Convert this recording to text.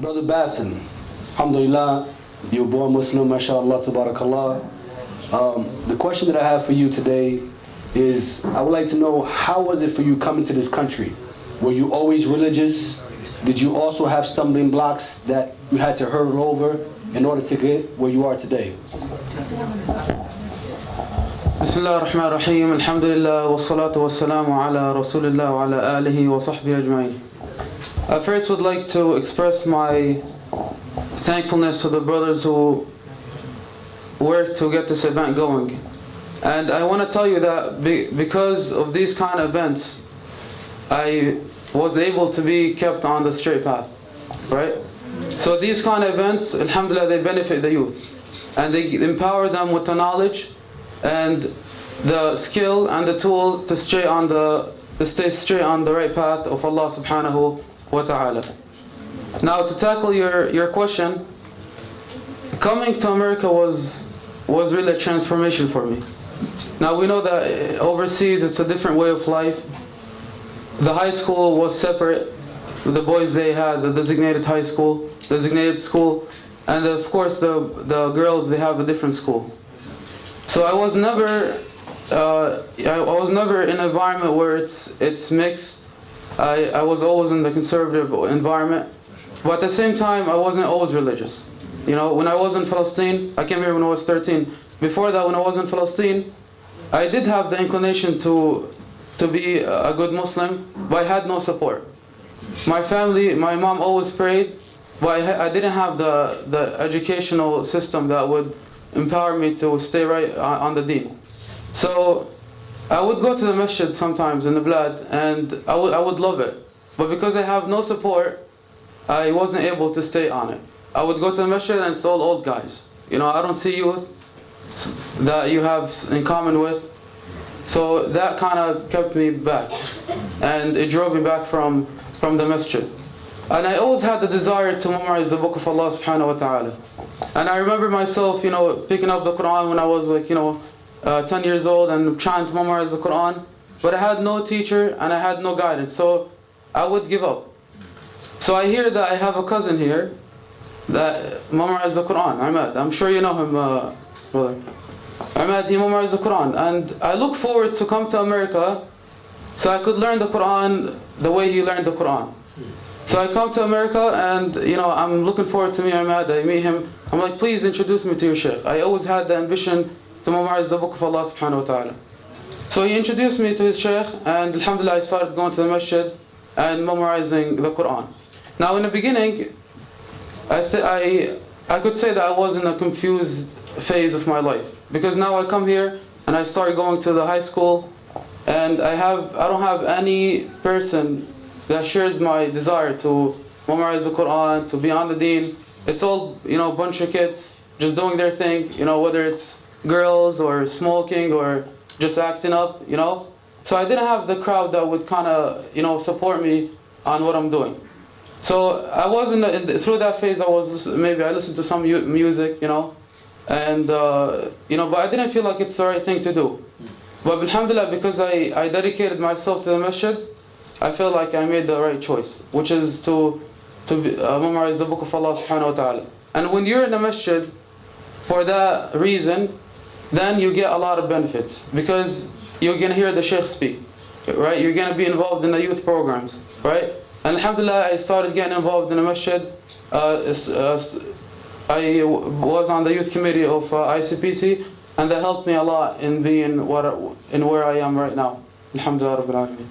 Brother Basel, alhamdulillah, you're born Muslim, mashallah, tabarakallah. The question that I have for you today is, I would like to know, how was it for you coming to this country? Were you always religious? Did you also have stumbling blocks that you had to hurdle over in order to get where you are today? Bismillah ar-Rahman ar-Rahim, alhamdulillah, wa salatu wa salamu ala rasulillah wa ala alihi wa sahbihi ajma'in. I first would like to express my thankfulness to the brothers who worked to get this event going. And I want to tell you that because of these kind of events, I was able to be kept on the straight path, right? So these kind of events, alhamdulillah, they benefit the youth. And they empower them with the knowledge and the skill and the tool to stay straight on the right path of Allah subhanahu wa ta'ala. Now, to tackle your question, coming to America was really a transformation for me. Now, we know that overseas it's a different way of life. The high school was separate. The boys, they had the designated high school, designated school, and of course the girls, they have a different school. So I was never in an environment where it's mixed. I was always in the conservative environment, but at the same time I wasn't always religious. You know, when I was in Palestine, I came here when I was 13. Before that, when I was in Palestine, I did have the inclination to be a good Muslim, but I had no support. My family, my mom always prayed, but I didn't have the educational system that would empower me to stay right on the deen. So I would go to the masjid sometimes in the blad, and I would love it. But because I have no support, I wasn't able to stay on it. I would go to the masjid and it's all old guys. You know, I don't see youth that you have in common with. So that kind of kept me back, and it drove me back from the masjid. And I always had the desire to memorize the book of Allah subhanahu wa ta'ala. And I remember myself, you know, picking up the Quran when I was like, 10 years old and trying to memorize the Quran. But I had no teacher and I had no guidance, so I would give up. So I hear that I have a cousin here that memorized the Quran, Ahmed. I'm sure you know him, brother. Ahmed, he memorized the Quran. And I look forward to come to America so I could learn the Quran the way he learned the Quran. So I come to America and, I'm looking forward to meet Ahmed. I meet him. I'm like, please introduce me to your Shaykh. I always had the ambition to memorize the book of Allah subhanahu wa ta'ala. So he introduced me to his Shaykh, and alhamdulillah I started going to the masjid and memorizing the Quran. Now in the beginning, I could say that I was in a confused phase of my life. Because now I come here and I start going to the high school, and I don't have any person that shares my desire to memorize the Quran, to be on the deen. It's all, a bunch of kids just doing their thing, whether it's girls or smoking or just acting up, So I didn't have the crowd that would kind of, support me on what I'm doing. So I was through that phase. I listened to some music, and but I didn't feel like it's the right thing to do. But alhamdulillah, because I dedicated myself to the masjid, I feel like I made the right choice, which is to memorize the book of Allah subhanahu wa ta'ala. And when you're in the masjid for that reason, then you get a lot of benefits, because you're going to hear the Shaykh speak, right? You're going to be involved in the youth programs, right? And alhamdulillah, I started getting involved in the masjid. I was on the youth committee of ICPC, and that helped me a lot in being where I am right now. Alhamdulillah Rabbil Alameen.